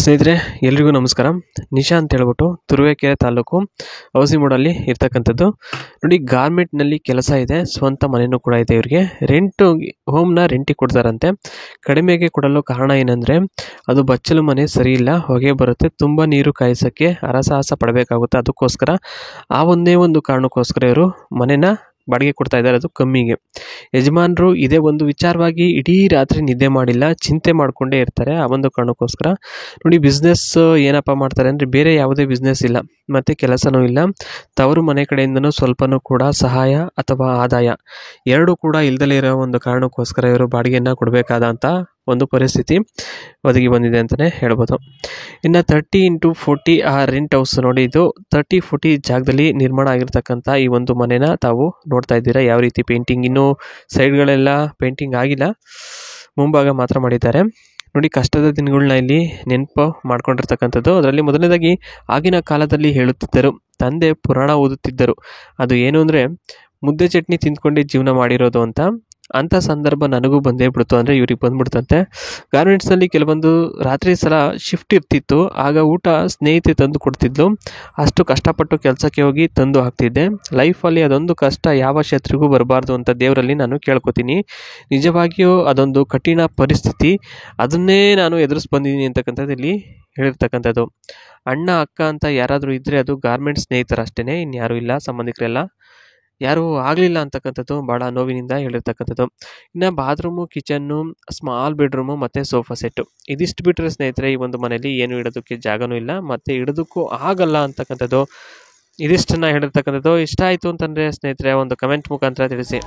ಸ್ನೇಹಿತರೆ ಎಲ್ರಿಗೂ ನಮಸ್ಕಾರ. ನಿಶಾ ಅಂತ ಹೇಳ್ಬಿಟ್ಟು ತುರುವೇಕೆರೆ ತಾಲೂಕು ಔಸಿಮೂಡಲ್ಲಿ ಇರ್ತಕ್ಕಂಥದ್ದು. ನೋಡಿ, ಗಾರ್ಮೆಂಟ್ನಲ್ಲಿ ಕೆಲಸ ಇದೆ, ಸ್ವಂತ ಮನೆಯೂ ಕೂಡ ಇದೆ. ಇವರಿಗೆ ಹೋಮ್ನ ರೆಂಟಿಗೆ ಕೊಡ್ತಾರಂತೆ. ಕಡಿಮೆಗೆ ಕೊಡಲು ಕಾರಣ ಏನಂದರೆ, ಅದು ಬಚ್ಚಲು ಮನೆ ಸರಿ ಇಲ್ಲ, ಹೊಗೆ ಬರುತ್ತೆ, ತುಂಬ ನೀರು ಕಾಯಿಸೋಕ್ಕೆ ಹರಸಾಹಸ ಪಡಬೇಕಾಗುತ್ತೆ. ಅದಕ್ಕೋಸ್ಕರ ಆ ಒಂದೇ ಒಂದು ಕಾರಣಕ್ಕೋಸ್ಕರ ಇವರು ಮನೆನ ಬಾಡಿಗೆ ಕೊಡ್ತಾ ಇದ್ದಾರೆ, ಅದು ಕಮ್ಮಿಗೆ. ಯಜಮಾನರು ಇದೇ ಒಂದು ವಿಚಾರವಾಗಿ ಇಡೀ ರಾತ್ರಿ ನಿದ್ದೆ ಮಾಡಿಲ್ಲ, ಚಿಂತೆ ಮಾಡಿಕೊಂಡೇ ಇರ್ತಾರೆ. ಆ ಒಂದು ಕಾರಣಕ್ಕೋಸ್ಕರ ನೋಡಿ, ಬಿಸ್ನೆಸ್ ಏನಪ್ಪ ಮಾಡ್ತಾರೆ ಅಂದರೆ, ಬೇರೆ ಯಾವುದೇ ಬಿಸ್ನೆಸ್ ಇಲ್ಲ ಮತ್ತು ಕೆಲಸನೂ ಇಲ್ಲ. ತವರು ಮನೆ ಕಡೆಯಿಂದನೂ ಸ್ವಲ್ಪನೂ ಕೂಡ ಸಹಾಯ ಅಥವಾ ಆದಾಯ ಎರಡೂ ಕೂಡ ಇಲ್ದಲೇ ಇರೋ ಒಂದು ಕಾರಣಕ್ಕೋಸ್ಕರ ಇವರು ಬಾಡಿಗೆಯನ್ನು ಕೊಡಬೇಕಾದಂಥ ಒಂದು ಪರಿಸ್ಥಿತಿ ಒದಗಿ ಬಂದಿದೆ ಅಂತಲೇ ಹೇಳ್ಬೋದು. ಇನ್ನು 30x40 ಆ ರೆಂಟ್ ಹೌಸ್ ನೋಡಿ, ಇದು 30-40 ಜಾಗದಲ್ಲಿ ನಿರ್ಮಾಣ ಆಗಿರ್ತಕ್ಕಂಥ ಈ ಒಂದು ಮನೆನ ತಾವು ನೋಡ್ತಾ ಇದ್ದೀರಾ. ಯಾವ ರೀತಿ ಪೇಂಟಿಂಗ್, ಇನ್ನೂ ಸೈಡ್ಗಳೆಲ್ಲ ಪೇಂಟಿಂಗ್ ಆಗಿಲ್ಲ, ಮುಂಭಾಗ ಮಾತ್ರ ಮಾಡಿದ್ದಾರೆ. ನೋಡಿ, ಕಷ್ಟದ ದಿನಗಳನ್ನ ಇಲ್ಲಿ ನೆನಪು ಮಾಡ್ಕೊಂಡಿರ್ತಕ್ಕಂಥದ್ದು. ಅದರಲ್ಲಿ ಮೊದಲನೇದಾಗಿ ಆಗಿನ ಕಾಲದಲ್ಲಿ ಹೇಳುತ್ತಿದ್ದರು, ತಂದೆ ಪುರಾಣ ಓದುತ್ತಿದ್ದರು. ಅದು ಏನು ಅಂದರೆ, ಮುದ್ದೆ ಚಟ್ನಿ ತಿಂದ್ಕೊಂಡೇ ಜೀವನ ಮಾಡಿರೋದು ಅಂಥ ಸಂದರ್ಭ ನನಗೂ ಬಂದೇ ಬಿಡ್ತು, ಅಂದರೆ ಇವ್ರಿಗೆ ಬಂದ್ಬಿಡ್ತಂತೆ. ಗಾರ್ಮೆಂಟ್ಸ್ನಲ್ಲಿ ಕೆಲವೊಂದು ರಾತ್ರಿ ಸಲ ಶಿಫ್ಟ್ ಇರ್ತಿತ್ತು, ಆಗ ಊಟ ಸ್ನೇಹಿತೆ ತಂದು ಕೊಡ್ತಿದ್ಲು. ಅಷ್ಟು ಕಷ್ಟಪಟ್ಟು ಕೆಲಸಕ್ಕೆ ಹೋಗಿ ತಂದು ಹಾಕ್ತಿದ್ದೆ. ಲೈಫಲ್ಲಿ ಅದೊಂದು ಕಷ್ಟ ಯಾವ ಶತ್ರುಗೂ ಬರಬಾರ್ದು ಅಂತ ದೇವರಲ್ಲಿ ನಾನು ಕೇಳ್ಕೊತೀನಿ. ನಿಜವಾಗಿಯೂ ಅದೊಂದು ಕಠಿಣ ಪರಿಸ್ಥಿತಿ, ಅದನ್ನೇ ನಾನು ಎದುರಿಸಿ ಬಂದಿದ್ದೀನಿ ಅಂತಕ್ಕಂಥದ್ದು ಇಲ್ಲಿ ಹೇಳಿರ್ತಕ್ಕಂಥದ್ದು. ಅಣ್ಣ ಅಕ್ಕ ಅಂತ ಯಾರಾದರೂ ಇದ್ದರೆ ಅದು ಗಾರ್ಮೆಂಟ್ ಸ್ನೇಹಿತರು ಅಷ್ಟೇ, ಇನ್ಯಾರೂ ಇಲ್ಲ, ಸಂಬಂಧಿಕರೆಲ್ಲ ಯಾರೂ ಆಗಲಿಲ್ಲ ಅಂತಕ್ಕಂಥದ್ದು ಭಾಳ ನೋವಿನಿಂದ ಹೇಳಿರ್ತಕ್ಕಂಥದ್ದು. ಇನ್ನು ಬಾತ್ರೂಮು, ಕಿಚನ್ನು, ಸ್ಮಾಲ್ ಬೆಡ್ರೂಮು ಮತ್ತು ಸೋಫಾ ಸೆಟ್ಟು, ಇದಿಷ್ಟು ಬಿಟ್ಟರೆ ಸ್ನೇಹಿತರೆ ಈ ಒಂದು ಮನೆಯಲ್ಲಿ ಏನು ಇಡೋದಕ್ಕೆ ಜಾಗನೂ ಇಲ್ಲ ಮತ್ತು ಇಡೋದಕ್ಕೂ ಆಗಲ್ಲ ಅಂತಕ್ಕಂಥದ್ದು. ಇದಿಷ್ಟನ್ನು ಹೇಳಿರ್ತಕ್ಕಂಥದ್ದು. ಇಷ್ಟ ಆಯಿತು ಅಂತಂದರೆ ಸ್ನೇಹಿತರೆ ಒಂದು ಕಮೆಂಟ್ ಮುಖಾಂತರ ತಿಳಿಸಿ.